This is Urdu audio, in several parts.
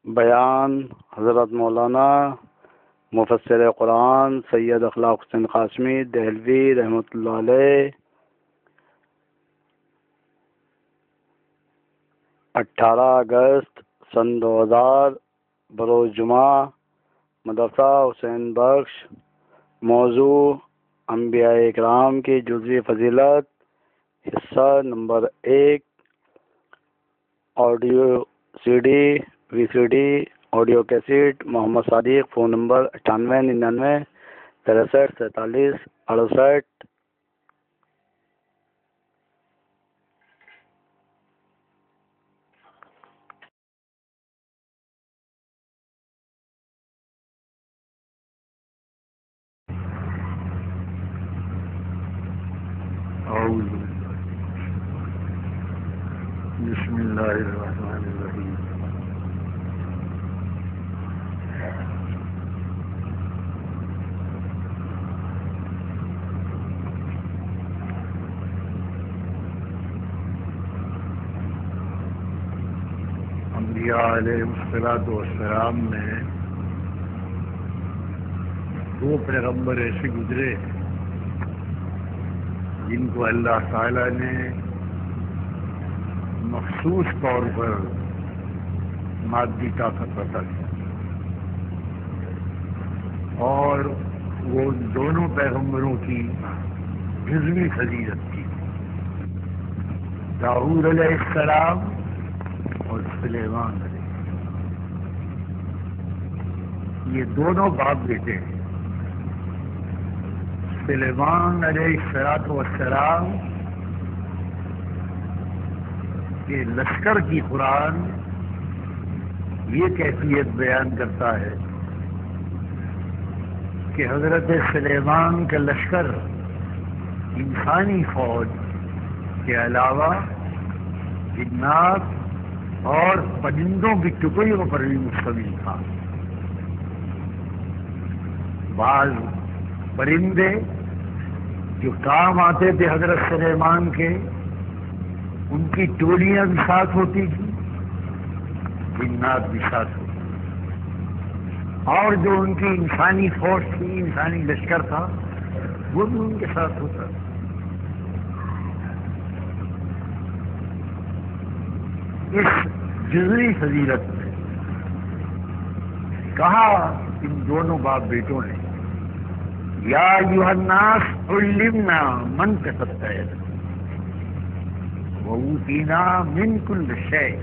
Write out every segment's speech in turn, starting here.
بیان حضرت مولانا مفسر قرآن سید اخلاق حسین قاسمی دہلوی رحمۃ اللہ علیہ 18 اگست سن 2000 بروز جمعہ مدرسہ حسین بخش۔ موضوع انبیاء اکرام کی جزوی فضیلت، حصہ نمبر 1، آڈیو سی ڈی وی سی ڈی آڈیو کیسیٹ۔ محمد صادق، فون نمبر 9899 63 47 68۔ بسم اللہ الرحمن الرحیم۔ انبیاء علیہ السلام میں 2 پیغمبر ایسے گزرے جن کو اللہ تعالی نے مخصوص طور پر مادی طاقت عطا کی، اور وہ دونوں پیغمبروں کی جزوی فضیلت کی، داؤد علیہ السلام اور سلیمان علیہ السلام۔ یہ دونوں باپ بیٹے ہیں۔ سلیمان علیہ السلام کہ لشکر کی قرآن یہ کیفیت بیان کرتا ہے کہ حضرت سلیمان کا لشکر انسانی فوج کے علاوہ جنات اور پرندوں کی ٹکڑیوں پر بھی مشتمل تھا۔ بعض پرندے جو کام آتے تھے حضرت سلیمان کے، ان کی ٹولیاں بھی ساتھ ہوتی تھیں، جنات بھی ساتھ ہوتی تھی، اور جو ان کی انسانی فوج تھی، انسانی لشکر تھا، وہ بھی ان کے ساتھ ہوتا تھا۔ اس جزوی فضیلت میں کہا ان دونوں باپ بیٹوں نے، یا ایھا الناس علمنا منطق الطیر وَأُوتِینَا مِن كُلِّ شَیْءٍ۔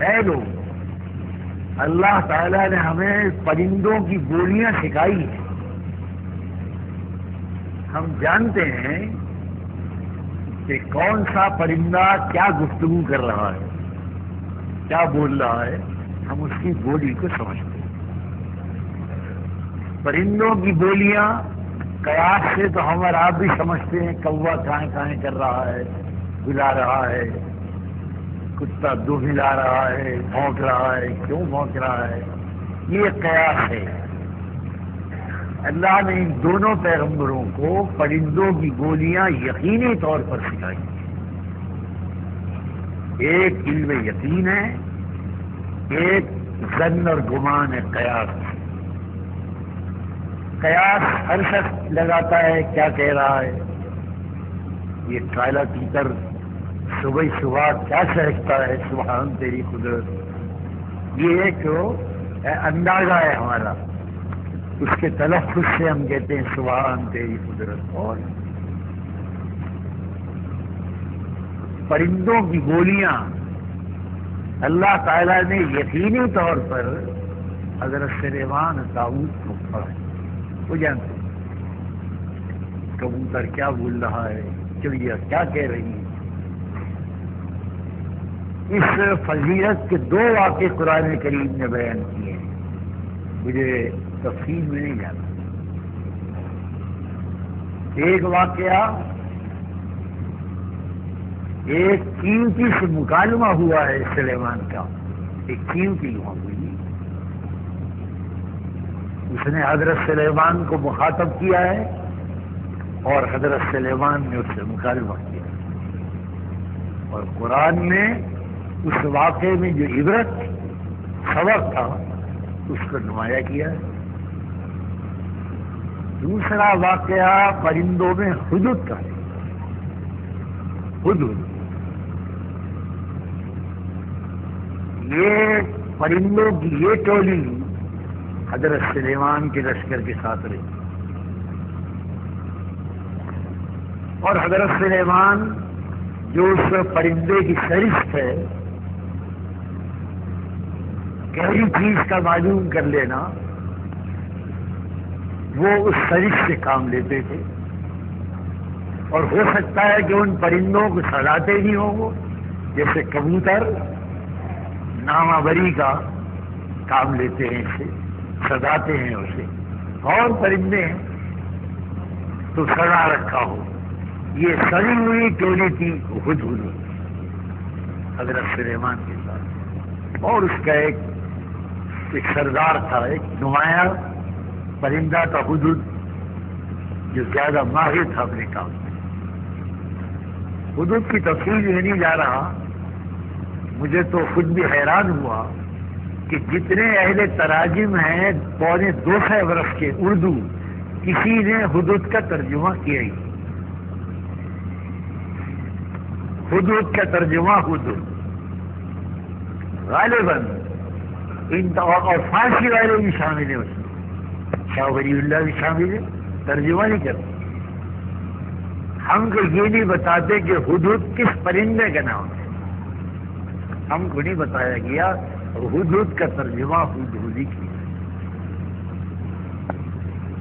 اے لوگ، اللہ تعالیٰ نے ہمیں پرندوں کی بولیاں سکھائی ہیں۔ ہم جانتے ہیں کہ کون سا پرندہ کیا گفتگو کر رہا ہے، کیا بول رہا ہے، ہم اس کی بولی کو سمجھتے ہیں۔ پرندوں کی بولیاں قیاس سے تو ہم اور آپ بھی سمجھتے ہیں، کوا کائیں کائیں کر رہا ہے، بلا رہا ہے، کتا دو ہلا رہا ہے، بھونک رہا ہے، کیوں بھونک رہا ہے، یہ قیاس ہے۔ اللہ نے ان دونوں پیغمبروں کو پرندوں کی بولیاں یقینی طور پر سکھائی۔ ایک علم یقین ہے، ایک ظن اور گمان ہے، قیاس ہے۔ قیاس ہر شخص لگاتا ہے، کیا کہہ رہا ہے، یہ کالا تیتر صبح صبح کیا چہکتا ہے، سبحان تیری قدرت۔ یہ ایک اندازہ ہے ہمارا، اس کے تلفظ سے ہم کہتے ہیں سبحان تیری قدرت۔ اور پرندوں کی بولیاں اللہ تعالیٰ نے یقینی طور پر حضرت سلیمان داؤد کو پڑھائی۔ وہ جانتے ہیں کبوتر کیا بول رہا ہے، چڑیا کیا کہہ رہی ہے۔ اس فضیلت کے 2 واقعے قرآن کریم نے بیان کیے ہیں، مجھے تفصیل میں نہیں جانا۔ ایک واقعہ، ایک چیونٹی سے مکالمہ ہوا ہے سلیمان کا، ایک چیونٹی وہاں ہوئی، اس نے حضرت سلیمان کو مخاطب کیا ہے اور حضرت سلیمان نے اس سے مکالمہ کیا۔ اور قرآن میں اس واقعے میں جو عبرت سبق تھا اس کو نمایاں کیا ہے۔ دوسرا واقعہ پرندوں میں ہدہد کا ہے۔ ہدہد یہ پرندوں کی یہ ٹولی حضرت سلیمان کے لشکر کے ساتھ رہی، اور حضرت سلیمان جو اس پرندے کی سرشت ہے، گہری چیز کا معلوم کر لینا، وہ اس سرشت سے کام لیتے تھے، اور ہو سکتا ہے کہ ان پرندوں کو سجاتے نہیں ہوں وہ، جیسے کبوتر نامہ بری کا کام لیتے ہیں، اسے سجاتے ہیں، اسے اور پرندے ہیں تو سجا رکھا ہو۔ یہ سجی ہوئی ٹولی تھی ہدہد حضرت سلیمان کے ساتھ، اور اس کا ایک سردار تھا، ایک نمایاں پرندہ تھا ہدہد، جو زیادہ ماہر تھا اپنے کام میں۔ ہدہد کی تفصیل میں نہیں جا رہا، مجھے تو خود بھی حیران ہوا کہ جتنے اہل تراجم ہیں 250 برس کے اردو، کسی نے ہدہد کا ترجمہ کیا ہی، ہدہد کا ترجمہ ہدہد غالباً اور فارسی والے بھی شامل ہیں، اس میں شاہ ولی اللہ بھی شامل ہے، ترجمہ نہیں کرتے۔ ہم کو یہ نہیں بتاتے کہ ہدہد کس پرندے کا نام ہے، ہم کو نہیں بتایا گیا، ہدہد کا ترجمہ ہدہدی کیا۔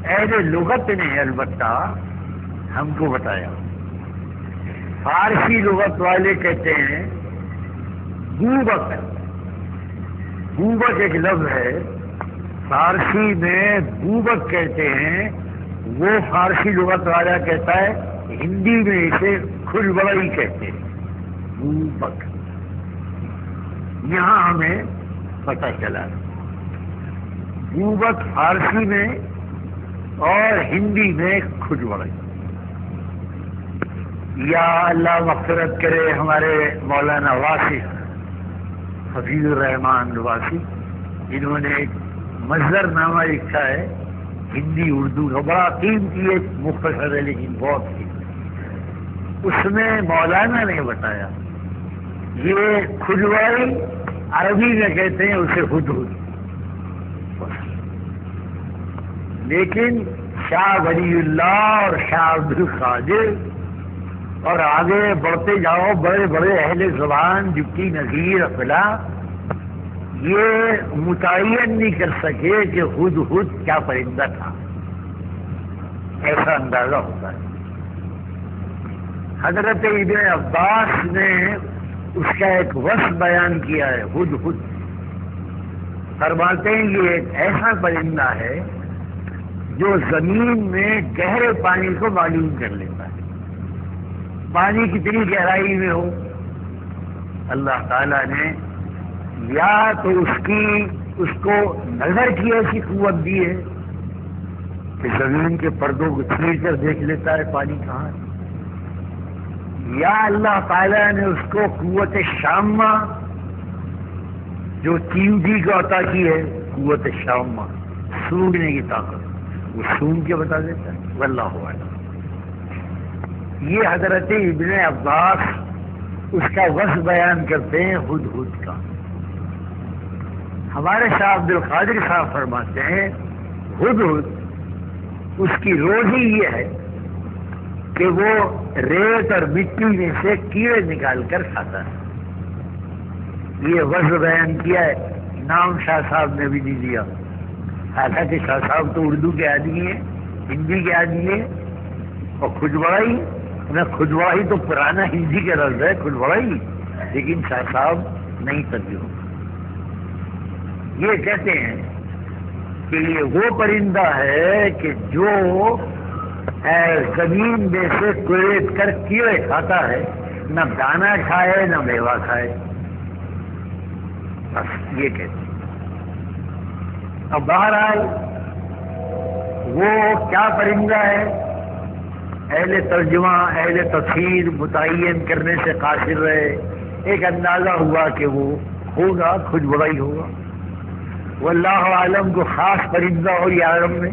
اہل لغت نے البتہ ہم کو بتایا۔ فارسی لغت والے کہتے ہیں بوبک، بوبک ایک لفظ ہے فارسی میں، بوبک کہتے ہیں، وہ فارسی لغت والا کہتا ہے، ہندی میں اسے کھلبڑئی کہتے ہیں، بوبک۔ یہاں ہمیں پتہ چلا بوبک فارسی میں اور ہندی میں کھلبڑئی۔ یا اللہ مغفرت کرے ہمارے مولانا واصف حفیظ الرحمان واصف، انہوں نے ایک مصدر نامہ لکھا ہے ہندی اردو کا، بڑا قیمتی ایک مختصر ہے لیکن بہت قیمتی۔ اس میں مولانا نے بتایا یہ کھلوائی عربی میں کہتے ہیں اسے ہدہد، لیکن شاہ ولی اللہ اور شاہ عبد القادر اور آگے بڑھتے جاؤ بڑے بڑے اہل زبان جبکی نذیر افلا، یہ متعین نہیں کر سکے کہ ہدہد کیا پرندہ تھا، ایسا اندازہ ہوتا ہے۔ حضرت ابن عباس نے اس کا ایک وصف بیان کیا ہے، ہدہد فرماتے ہیں یہ ایک ایسا پرندہ ہے جو زمین میں گہرے پانی کو معلوم کر لیتا ہے، پانی کتنی گہرائی میں ہو، اللہ تعالیٰ نے یا تو اس کو نظر کی ایسی قوت دی ہے کہ زمین کے پردوں کو چھیڑ کر دیکھ لیتا ہے پانی کہاں ہے، یا اللہ تعالیٰ نے اس کو قوت شامہ جو چیونٹی کو عطا کی ہے، قوت شامہ سونگنے کی طاقت، وہ سونگ کے بتا دیتا ہے، واللہ اعلم۔ یہ حضرت ابن عباس اس کا وصف بیان کرتے ہیں ہدہد کا۔ ہمارے شاہ عبد القادر صاحب فرماتے ہیں ہدہد اس کی روزی یہ ہے کہ وہ ریت اور مٹی میں سے کیڑے نکال کر کھاتا ہے۔ یہ وصف بیان کیا ہے، نام شاہ صاحب نے بھی نہیں دیا، حالانکہ شاہ صاحب تو اردو کے آدمی ہیں، ہندی کے آدمی ہیں، اور کھجوڑائی کھجوڑائی تو پرانا ہندی کا لفظ ہے کھجوڑائی، لیکن شاہ صاحب نہیں ترجمہ۔ یہ کہتے ہیں کہ یہ وہ پرندہ ہے کہ جو زمین میں سے کوریت کر کیڑے کھاتا ہے، نہ دانا کھائے نہ میوہ کھائے، بس یہ کہتے ہیں۔ اب بہرحال وہ کیا پرندہ ہے، اہل ترجمہ اہل تفسیر متعین کرنے سے قاصر رہے، ایک اندازہ ہوا کہ وہ ہوگا کھجوڑائی ہوگا، واللہ عالم کو خاص پرندہ ہو یا عالم میں،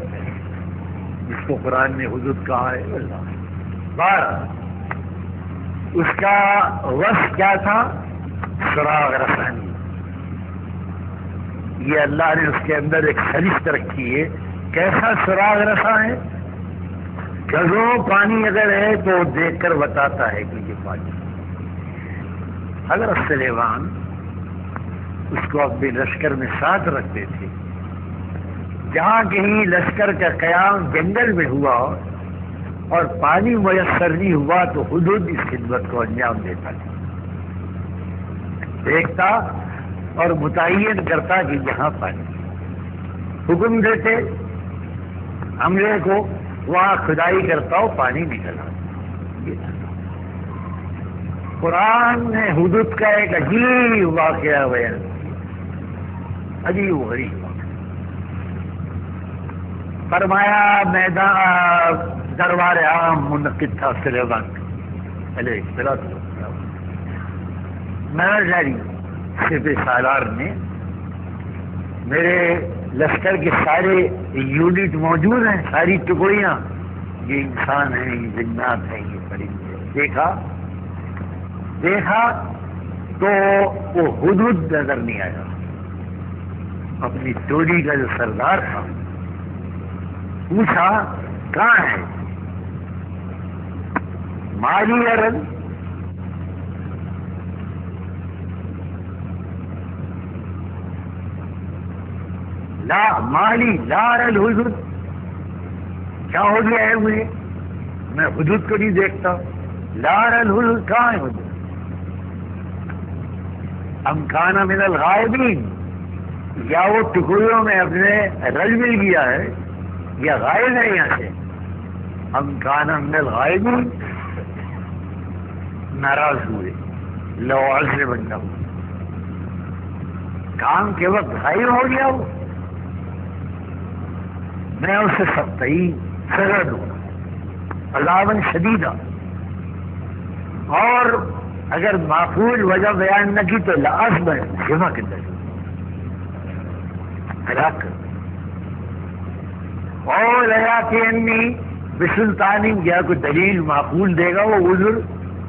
جس کو قرآن نے حدود کہا ہے اللہ 12، اس کا وصف کیا تھا؟ سراغ رسانی. یہ اللہ نے اس کے اندر ایک خلیص رکھی ہے. کیسا سراغ رساں ہے؟ گزوں پانی اگر ہے تو دیکھ کر بتاتا ہے کہ یہ پانی. حضرت سلیمان اس کو اپنے لشکر میں ساتھ رکھتے تھے. جہاں کہیں لشکر کا قیام جنگل میں ہوا اور پانی میسر نہیں ہوا تو حدود اس خدمت کو انجام دیتا تھا، دیکھتا اور متعین کرتا کہ یہاں پانی. حکم دیتے عملے کو، وہاں کھدائی کرتا ہو پانی نکلا. قرآن نے حدود کا ایک عجیب واقعہ بیان کیا، عجیب غریب واقعہ. فرمایا میدان دربار عام منعقد تھا سلیمان علیہ السلام. میرا سپہ سالار نے، میرے لشکر کے سارے یونٹ موجود ہیں، ساری ٹکڑیاں، یہ انسان ہیں، یہ جنات ہیں، یہ پرندے. دیکھا تو وہ حدود نظر نہیں آیا. اپنی ٹولی کا جو سردار تھا پوچھا کہاں ہے؟ مالی ارن لا مالی لار الحدود. کیا ہو گیا ہے مجھے؟ میں حدود کو نہیں دیکھتا. لار الحدود کہاں ہے حدود؟ ام کان من الغائبین، یا وہ ٹکڑیوں میں اپنے رل مل گیا ہے یا غائب ہے یہاں سے. ام کان من الغائبین، ناراض ہوئے. لو عذبنہ، کام کے وقت غائب ہو گیا وہ، میں اسے سختی سزا دوں عذاباً شدیدہ. اور اگر معقول وجہ بیان نہ کی تو لعذب جمع کے در ہلاک کر. اور لیا کہ انی بسلطانی، یا کوئی دلیل معقول دے گا وہ عذر،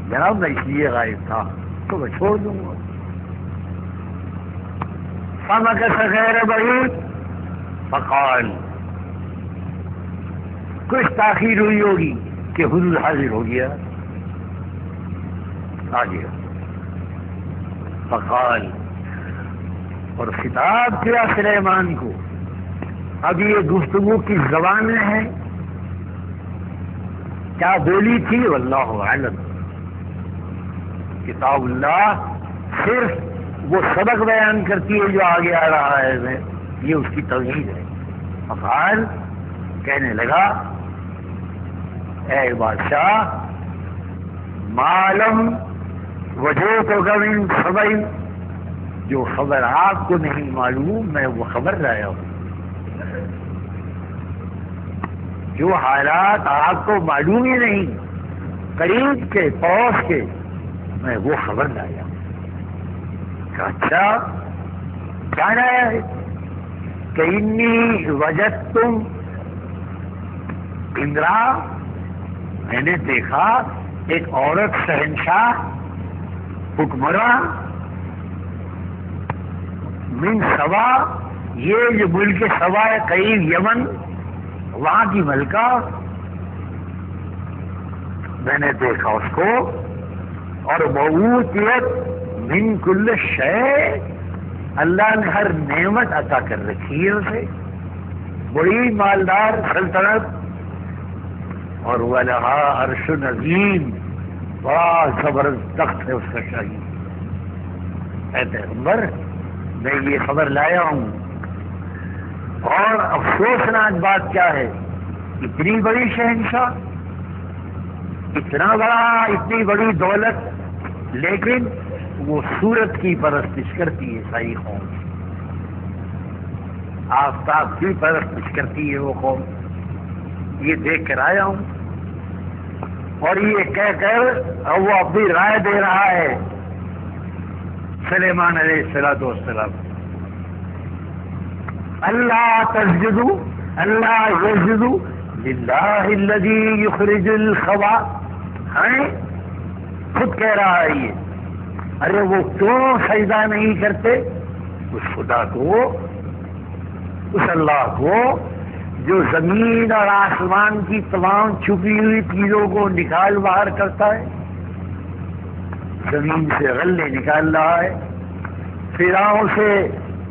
جناب میں اس لیے غائب تھا تو میں چھوڑ دوں گا. فمکث غیر بعید فقال، کچھ تاخیر ہوئی ہوگی کہ حضور حاضر ہو گیا، آ گیا. فقال، اور خطاب کیا سلیمان کو. اب یہ گفتگو کی زبان میں ہے، کیا بولی تھی واللہ اعلم. کتاب اللہ صرف وہ سبق بیان کرتی ہے جو آگے آ رہا ہے، یہ اس کی توحید ہے. فقال، کہنے لگا اے بادشاہ، معلوم وجہ تو گوین خبر، جو خبر آپ کو نہیں معلوم میں وہ خبر لایا ہوں. جو حالات آپ کو معلوم ہی نہیں، قریب کے پڑوس کے، میں وہ خبر لایا ہوں. اچھا کیا لایا ہے؟ کہ انی وجدتم اندرا، میں نے دیکھا ایک عورت شہنشاہ حکمراں من سبا، یہ جو ملک سبا ہے قریب یمن، وہاں کی ملکہ، میں نے دیکھا اس کو. اور موتیت من کل شے، اللہ نے ہر نعمت عطا کر رکھی ہے اسے، بڑی مالدار سلطنت. اور وَلَهَا عَرْشٌ عَظِيمٌ، بڑا زبردست تخت ہے اس کا شاہی. اے پیغمبر، میں یہ خبر لایا ہوں. اور افسوسناک بات کیا ہے، اتنی بڑی شہنشاہ، اتنا بڑا، اتنی بڑی دولت، لیکن وہ سورت کی پرستش کرتی ہے ساری قوم. آفتاب کی پرستش کرتی ہے وہ قوم. یہ دیکھ کر آیا ہوں. اور یہ کہہ کر وہ اپنی رائے دے رہا ہے سلیمان علیہ السلام. اللہ تسجدوا اللہ یسجدوا للہ الذی یخرج الخبا. خود کہہ رہا ہے یہ. ارے وہ کیوں سجدہ نہیں کرتے اس خدا کو، اس اللہ کو جو زمین اور آسمان کی تمام چھپی ہوئی چیزوں کو نکال باہر کرتا ہے. زمین سے غلے نکال رہا ہے، فضاؤں سے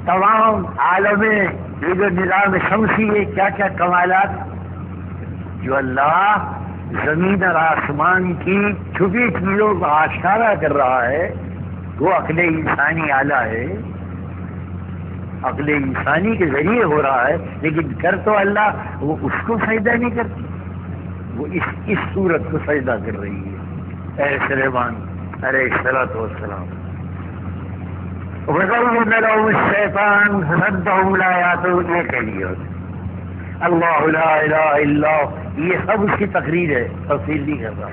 تمام عالم یہ جو نظام شمسی ہے کیا کیا کمالات جو اللہ زمین اور آسمان کی چھپی چیزوں کو آشکارا کر رہا ہے. وہ عقل انسانی آلہ ہے، عقل انسانی کے ذریعے ہو رہا ہے، لیکن کر تو اللہ وہ اس کو سجدہ نہیں کرتی، وہ اس صورت کو سجدہ کر رہی ہے. اے سلیمان علیہ الصلوۃ والسلام وَذَلَّلَ لَهُمُ الشَّيْطَانُ فَصَدَّهُمْ لَا يَأْتُونَ. یہ کہہ لیا اللہ لا الہ الا یہ سب اس کی تقریر ہے، تفصیل نہیں کر رہا.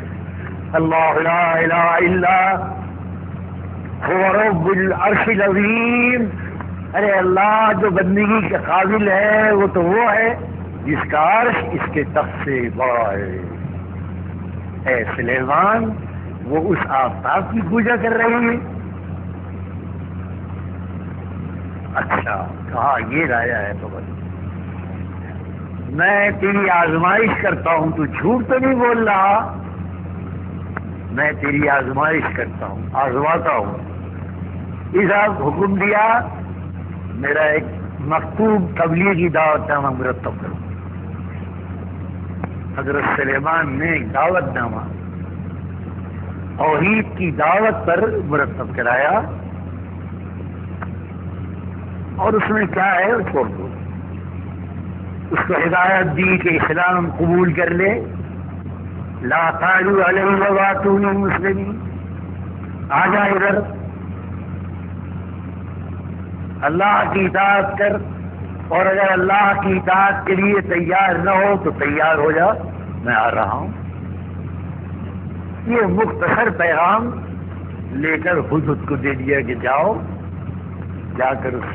اللہ لا الہ الا هو رب العرش العظیم. ارے اللہ جو بندگی کے قابل ہے وہ تو وہ ہے جس کا عرش اس کے تخت سے بڑا ہے. اے سلیمان وہ اس آفتاب کی پوجا کر رہی ہے. اچھا کہا یہ رایا ہے تو بس میں تیری آزمائش کرتا ہوں، تو جھوٹ تو نہیں بول رہا، میں تیری آزمائش کرتا ہوں، آزماتا ہوں. اس آپ حکم دیا میرا ایک مکتوب تبلیغی دعوت نامہ مرتب کرو. حضرت سلیمان نے ایک دعوت نامہ توحید کی دعوت پر مرتب کرایا، اور اس میں کیا ہے اس کو اس کو ہدایت دی کہ اسلام قبول کر لے. لا تعلوا علیہ واتونی مسلمین. آ جا ادھر، اللہ کی اطاعت کر، اور اگر اللہ کی اطاعت کے لیے تیار نہ ہو تو تیار ہو جا، میں آ رہا ہوں. یہ مختصر پیغام لے کر حضرت کو دے دیا کہ جاؤ، جا کر اس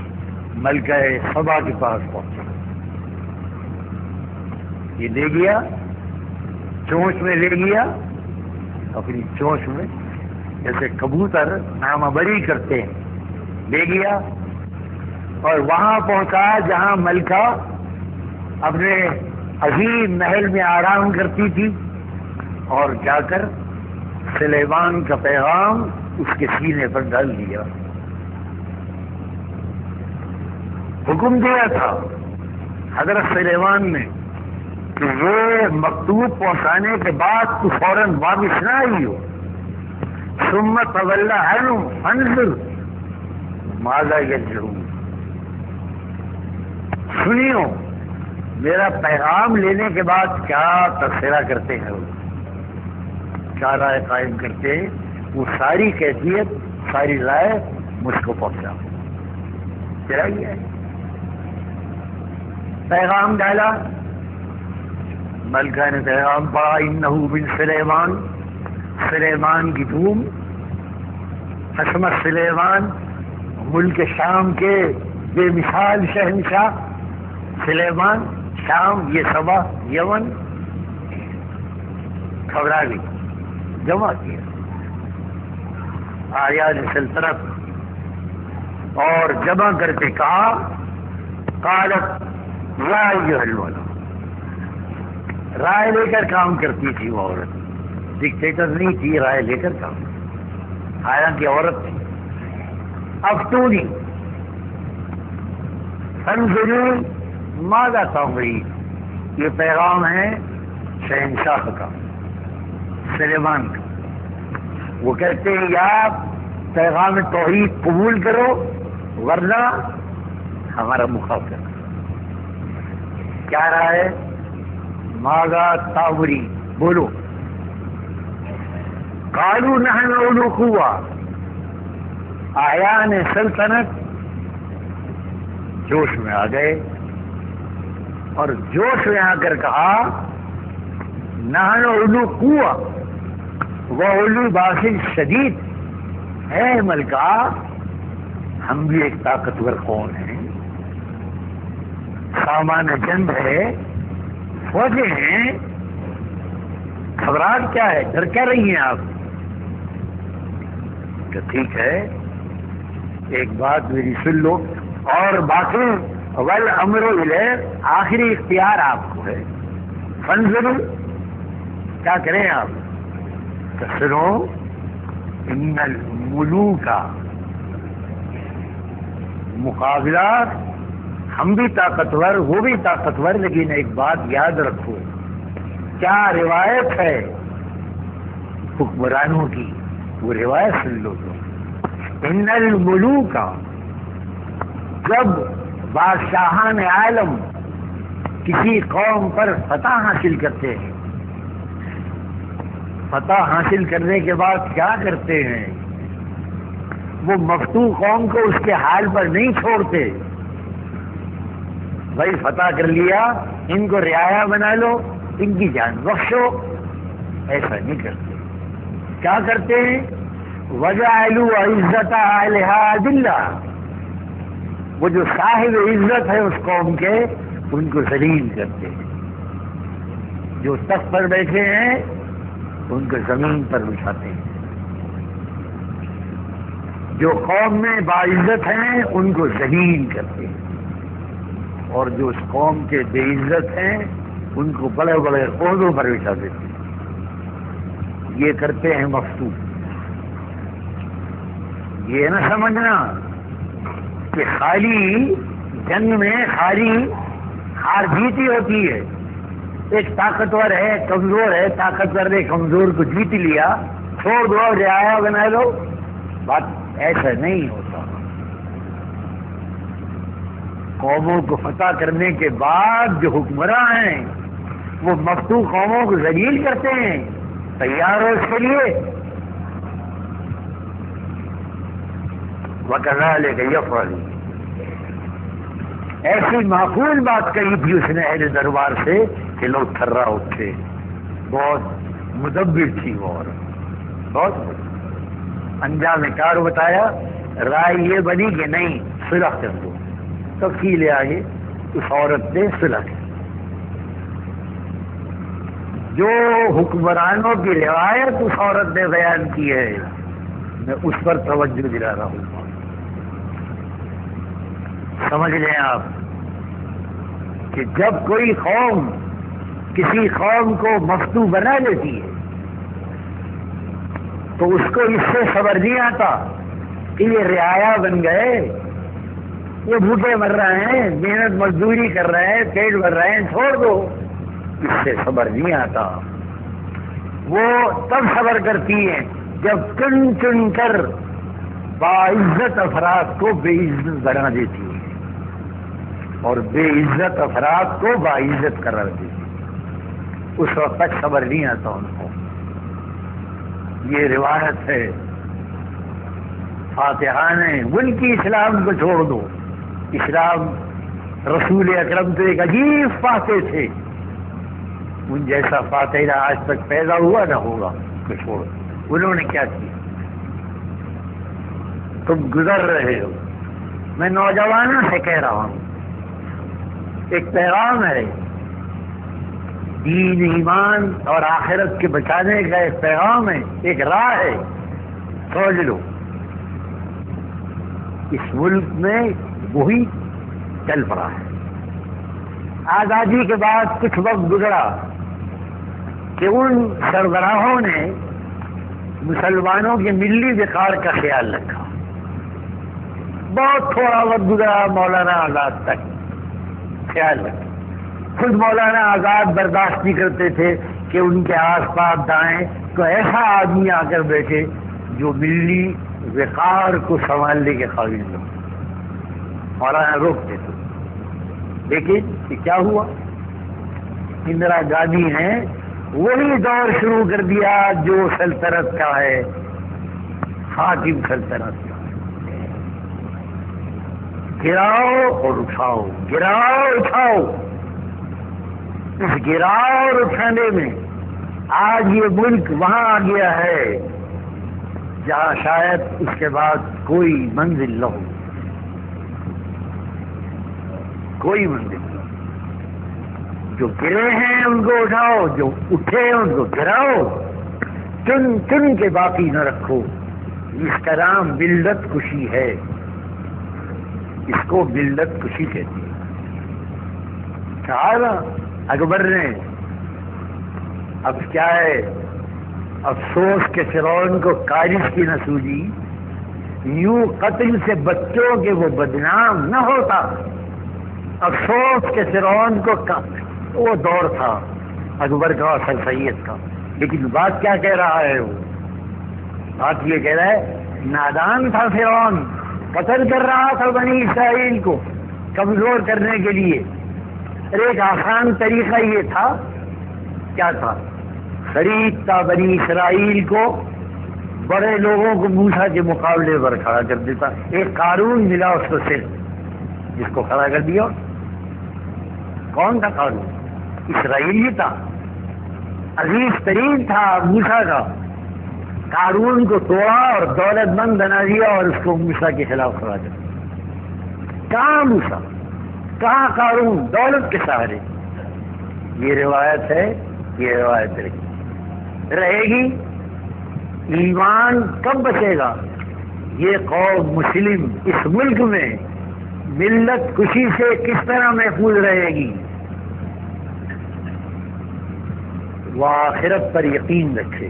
ملکہ سبا کے پاس پہنچا. یہ لے گیا، چونچ میں لے گیا، اپنی چونچ میں جیسے کبوتر نامہ بری کرتے ہیں، لے گیا اور وہاں پہنچا جہاں ملکہ اپنے عظیم محل میں آرام کرتی تھی، اور جا کر سلیمان کا پیغام اس کے سینے پر ڈال دیا. حکم دیا تھا حضرت سلیمان نے کہ یہ مکتوب پہنچانے کے بعد تو فوراً واپس نہ آئی ہو. ثم تولى عنهم فانظر ماذا يرجعون. سنیو میرا پیغام لینے کے بعد کیا تبصرہ کرتے ہیں، کیا رائے قائم کرتے ہیں، وہ ساری کیفیت ساری رائے مجھ کو پہنچا. تیرا ہی ہے پیغام ڈالا، ملکہ نے پیغام پڑھا انہ من سلیمان، سلیمان کی دھوم، حشمت سلیمان ملک شام کے بے مثال شہنشاہ سلیمان. شام یہ سبا یمن گھبرا گئی، جمع کیا آیات سلطنت اور جمع کر کے کہا قالت یا ایھا الولد. رائے لے کر کام کرتی تھی وہ عورت، ڈکٹیٹر نہیں تھی، رائے لے کر کام، حالانکہ عورت تھی. افتونی فانظروا ماذا تأمرون. یہ پیغام ہے شہنشاہ کا، سلیمان کا. وہ کہتے ہیں یا پیغام توحید قبول کرو ورنہ ہمارا مخالف. کیا رہا ہے ماذا تأمرون، بولو. قالوا نحن اولو قوة. آیان سلطنت جوش میں آ گئے اور جوش میں آ کر کہا نحن اولو قوة وَأُولُو بَأْسٍ شدید. ہے ملکہ ہم بھی ایک طاقتور قوم ہیں، سامان جنگ ہے، فوجیں ہیں، گھبراہٹ کیا ہے، ڈر کیا رہی ہیں آپ؟ کہ ٹھیک ہے، ایک بات میری سن لو، اور باقی والامر الیہ، آخری اختیار آپ کو ہے، فانظروا، کیا کریں آپ؟ تو سنو، ان الملوک کا مقابلہ، ہم بھی طاقتور، وہ بھی طاقتور، لیکن ایک بات یاد رکھو، کیا روایت ہے حکمرانوں کی، وہ روایت سن لو تو، ان الملوک کا، جب بادشاہان عالم کسی قوم پر فتح حاصل کرتے ہیں، فتح حاصل کرنے کے بعد کیا کرتے ہیں؟ وہ مفتوح قوم کو اس کے حال پر نہیں چھوڑتے، بھائی فتح کر لیا، ان کو رعایا بنا لو، ان کی جان بخشو، ایسا نہیں کرتے۔ کیا کرتے ہیں؟ وَجَعَلُوا عِزَّتَ أَهْلِهَا أَذِلَّةً، وہ جو صاحب عزت ہے اس قوم کے، ان کو ذلیل کرتے ہیں، جو تخت پر بیٹھے ہیں ان کو زمین پر بٹھاتے ہیں، جو قوم میں باعزت ہیں ان کو ذلیل کرتے ہیں، اور جو اس قوم کے بے عزت ہیں ان کو بڑے بڑے عہدوں پر بٹھا دیتے ہیں۔ یہ کرتے ہیں مفتوح۔ یہ نہ سمجھنا کہ خالی جنگ میں خالی ہار جیت ہی ہوتی ہے، ایک طاقتور ہے، کمزور ہے، طاقتور نے کمزور کو جیت لیا، چھوڑ دو، رعایا بنا لو، بات ایسا نہیں ہوتا۔ قوموں کو فتح کرنے کے بعد جو حکمراں ہیں وہ مفتوح قوموں کو ذلیل کرتے ہیں، تیار ہو اس کے لیے؟ وَكَذَلِكَ يَفْعَلُ، ایسی معقول بات کہی تھی اس نے اہل دربار سے کہ لوگ تھرا اٹھے۔ بہت مدبر تھی وہ عورت، بہت انجام کار بتایا۔ رائے یہ بنی کہ نہیں، صلح کر دو، تفصیل آگے اس عورت نے صلح کی۔ جو حکمرانوں کی روایت اس عورت نے بیان کی ہے، میں اس پر توجہ دلا رہا ہوں، سمجھ لیں آپ کہ جب کوئی قوم کسی قوم کو مفتوح بنا لیتی ہے تو اس کو اس سے خبر نہیں آتا کہ یہ رعایا بن گئے، یہ بھوکے مر رہے ہیں، محنت مزدوری کر رہے ہیں، پیٹ بھر رہے ہیں، چھوڑ دو، اس سے خبر نہیں آتا۔ وہ تب خبر کرتی ہیں جب چن چن کر باعزت افراد کو بے عزت بنا دیتی ہے اور بے عزت افراد کو باعزت قرار دیتی ہے، اس وقت تک خبر نہیں آتا ان کو۔ یہ روایت ہے فاتحان ملکی اسلام کو چھوڑ دو، اسلام رسول اکرم تو ایک عجیب فاتح تھے، ان جیسا فاتح نہ آج تک پیدا ہوا نہ ہوگا، کو چھوڑ دو۔ انہوں نے کیا کیا؟ تم گزر رہے ہو، میں نوجوانوں سے کہہ رہا ہوں، ایک پیغام ہے، دین ایمان اور آخرت کے بچانے کا ایک پیغام ہے، ایک راہ ہے، سمجھ لو۔ اس ملک میں وہی چل پڑا ہے۔ آزادی کے بعد کچھ وقت گزرا کہ ان سربراہوں نے مسلمانوں کے ملی وقار کا خیال رکھا، بہت تھوڑا وقت گزرا مولانا آزاد تک خیال رکھا۔ خود مولانا آزاد برداشت نہیں کرتے تھے کہ ان کے آس پاس دائیں تو ایسا آدمی آ کر بیٹھے جو ملی وقار کو سنبھالنے کے قابل ہو، مولانا روکتے تھے۔ لیکن یہ کیا ہوا؟ اندرا گاندھی نے وہی دور شروع کر دیا جو سلطنت کا ہے، حاکم سلطنت کا، گراؤ اور اٹھاؤ، گراؤ اٹھاؤ۔ اس گراؤ اور اٹھانے میں آج یہ ملک وہاں آ گیا ہے جہاں شاید اس کے بعد کوئی منزل نہ ہو، کوئی منزل نہ ہو۔ جو گرے ہیں ان کو اٹھاؤ، جو اٹھے ہیں ان کو گراؤ، چن چن کے باقی نہ رکھو۔ اس کا نام ملت کشی ہے، اس کو ملت کشی کہتی ہے۔ کہا نا اکبر نے، اب کیا ہے، افسوس کے فرعون کو کارش کی نہ سوجی، یوں قتل سے بچوں کے وہ بدنام نہ ہوتا۔ افسوس کے فرعون کو وہ دور تھا اکبر کا اور سر سید کا، لیکن بات کیا کہہ رہا ہے وہ؟ بات یہ کہہ رہا ہے نادان تھا فرعون، قتل کر رہا تھا بنی اسرائیل کو کمزور کرنے کے لیے۔ ایک آسان طریقہ یہ تھا، کیا تھا؟ خریدتا بنی اسرائیل کو، بڑے لوگوں کو موسیٰ کے مقابلے پر کھڑا کر دیتا۔ ایک قارون ملا اس کو صرف، جس کو کھڑا کر دیا۔ کون تھا قارون؟ اسرائیلی تھا، عزیز ترین تھا موسیٰ کا۔ قارون کو توڑا اور دولت مند بنا دیا اور اس کو موسیٰ کے خلاف کھڑا کر دیا۔ کہاں موسیٰ، کہاں قارون؟ دولت کے سہارے۔ یہ روایت ہے، یہ روایت رہے گی۔ ایمان کب بچے گا؟ یہ قوم مسلم اس ملک میں ملت کشی سے کس طرح محفوظ رہے گی؟ وہ آخرت پر یقین رکھے،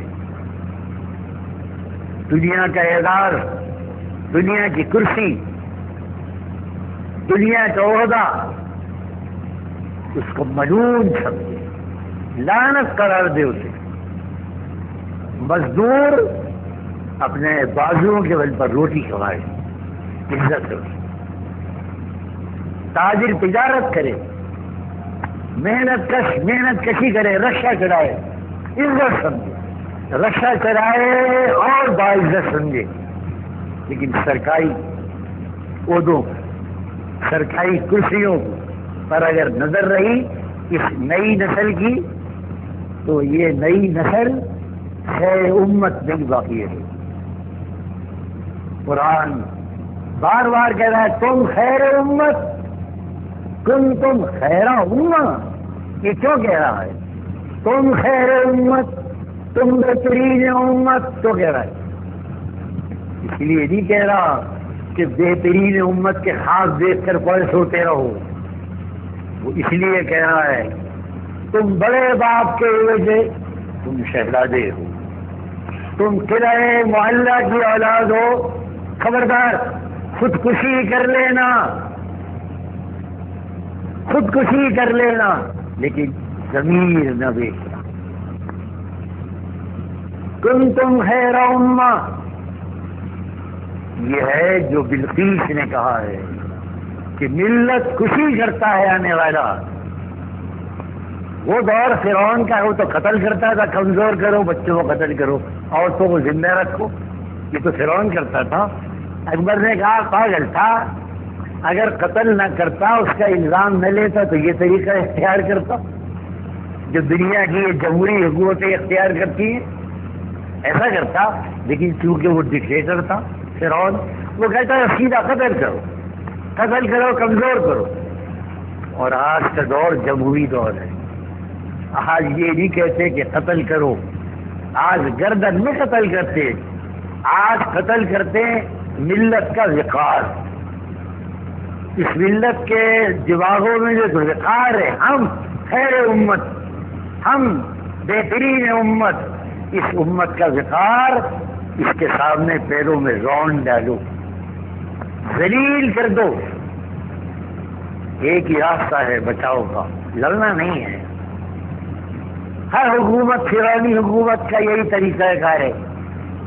دنیا کا اعزاز، دنیا کی کرسی، دنیا کا عہدہ اس کو ملعون سمجھے، لعنت قرار دے اسے۔ مزدور اپنے بازوؤں کے بل پر روٹی کمائے، عزت ہو۔ تاجر تجارت کرے، محنت کشی کرے، رکشہ چڑھائے، عزت سمجھے، رکشہ چڑھائے اور باعزت سمجھے۔ لیکن سرکاری عہدوں، سرکاری کرسیوں پر اگر نظر رہی اس نئی نسل کی، تو یہ نئی نسل خیر امت نہیں باقی ہے۔ قرآن بار بار کہہ رہا ہے تم خیر امت، تم خیر امہ۔ یہ کیوں کہہ رہا ہے؟ تم خیر امت، تم بہترین امت تو کہہ رہا ہے۔ اس لیے نہیں کہہ رہا کہ بہترین امت کے خاص دیکھ کر پڑے سوتے رہو، وہ اس لیے کہہ رہا ہے تم بڑے باپ کے وجہ تم شہزادے ہو، تم قلعہ معلّہ کی اولاد ہو، خبردار خودکشی کر لینا، خودکشی کر لینا، لیکن ضمیر نہ بیچنا۔ تم خیر امہ، یہ ہے جو بلقیس نے کہا ہے کہ ملت کشی کرتا ہے آنے والا۔ وہ دور فرعون کا، وہ تو قتل کرتا تھا، کمزور کرو، بچوں کو قتل کرو، عورتوں کو زندہ رکھو، یہ تو فرعون کرتا تھا۔ اکبر نے کہا پاگل تھا، اگر قتل نہ کرتا، اس کا الزام نہ لیتا تو یہ طریقہ اختیار کرتا جو دنیا کی یہ جمہوری حکومتیں اختیار کرتی ہیں، ایسا کرتا۔ لیکن چونکہ وہ ڈکٹیٹر تھا فرعون، وہ کہتا ہے سیدھا قتل کرو، قتل کرو، کمزور کرو۔ اور آج کا دور جمہوری دور ہے، آج یہ نہیں کہتے کہ قتل کرو، آج گردن میں قتل کرتے، آج قتل کرتے ملت کا وقار۔ اس ملت کے دماغوں میں جو وقار ہے، ہم خیر امت، ہم بہترین امت، اس امت کا وقار اس کے سامنے پیروں میں رون ڈالو، ذلیل کر دو۔ ایک ہی راستہ ہے بچاؤ کا، لڑنا نہیں ہے۔ ہر حکومت، فرعونی حکومت کا یہی طریقہ کار ہے،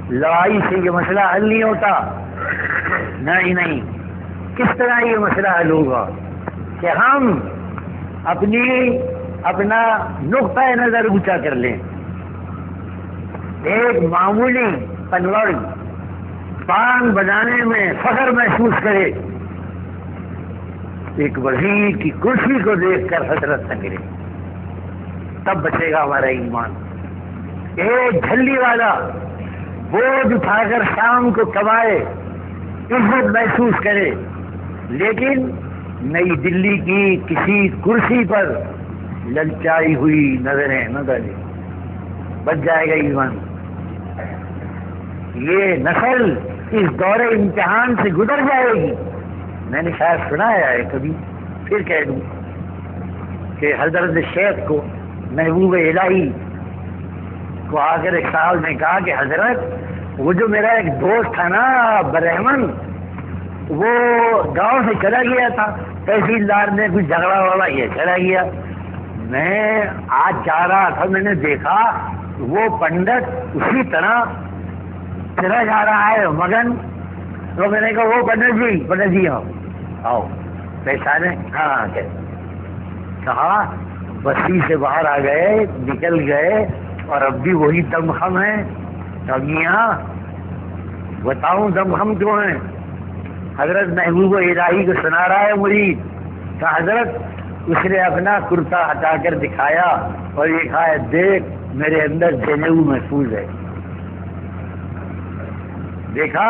لڑائی سے یہ مسئلہ حل نہیں ہوتا۔ نہیں، کس طرح یہ مسئلہ حل ہوگا کہ ہم اپنا نقطۂ نظر اونچا کر لیں۔ ایک معمولی پنوڑ پان بجانے میں فخر محسوس کرے، ایک وزیر کی کرسی کو دیکھ کر حسرت نہ کرے، تب بچے گا ہمارا ایمان۔ ایک جھلی والا بوجھ اٹھا کر شام کو کمائے، عزت محسوس کرے، لیکن نئی دلی کی کسی کرسی پر للچائی ہوئی نظریں نہ ڈالے، بچ جائے گا ایمان۔ یہ نسل اس دور امتحان سے گزر جائے گی۔ میں نے شاید سنایا ہے کبھی، پھر کہہ دوں کہ حضرت شیخ کو محبوب الہی کو آ کر ایک صاحب نے کہا کہ حضرت وہ جو میرا ایک دوست تھا نا برحمن، وہ گاؤں سے چلا گیا تھا، تحصیلدار نے کچھ جھگڑا والا یہ چلا گیا، میں آج جا رہا تھا، میں نے دیکھا وہ پنڈت اسی طرح چلا جا رہا ہے مگن، تو میں نے کہا وہ پنڈت جی آؤ پہچانے؟ ہاں کہا بستی سے باہر آ گئے، نکل گئے اور اب بھی وہی دمخم ہے۔ اب یہاں بتاؤں دمخم کیوں ہیں؟ حضرت محبوب الہی کو سنا رہا ہے مرید، کہ حضرت اس نے اپنا کرتا ہٹا کر دکھایا اور یہ کہا ہے دیکھ میرے اندر جنو محفوظ ہے، دیکھا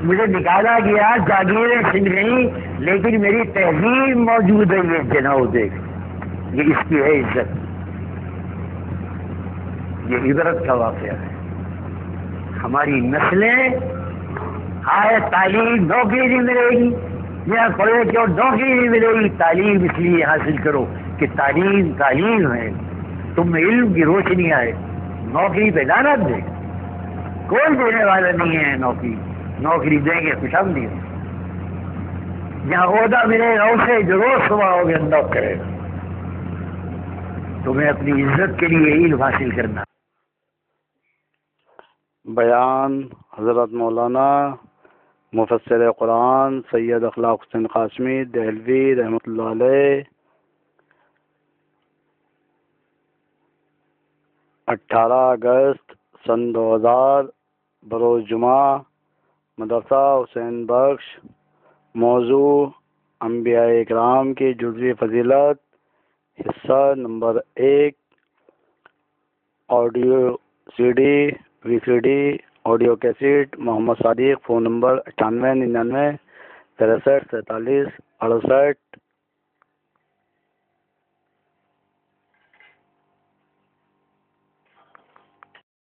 مجھے نکالا گیا، جاگیریں چھن گئی، لیکن میری تہذیب موجود ہے، یہ جنو دیکھ، یہ اس کی ہے عزت۔ یہ عبرت کا واقعہ ہے۔ ہماری نسلیں آئے تعلیم نوکری نہیں ملے گی، یہاں پڑھے کیوں نوکری نہیں ملے گی، تعلیم اس لیے حاصل کرو کہ تعلیم ہے، تم میں علم کی روشنی آئے، نوکری پہ لعنت دے، کوئی دینے والا نہیں ہے نوکری دیں گے خوش آمدید، جہاں عہدہ ملے گا اسے جو روز صبح ہوگے انداز کرے گا۔ تمہیں اپنی عزت کے لیے علم حاصل کرنا۔ بیان حضرت مولانا مفسر قرآن سید اخلاق حسین قاسمی دہلوی رحمۃ اللہ علیہ، 18 اگست سن 2000 بروز جمعہ، مدرسہ حسین بخش۔ موضوع انبیاء اکرام کی جزوی فضیلت، حصہ نمبر 1، audio CD VCD audio cassette, Muhammad Sadiq, phone number 9899 63 47 68۔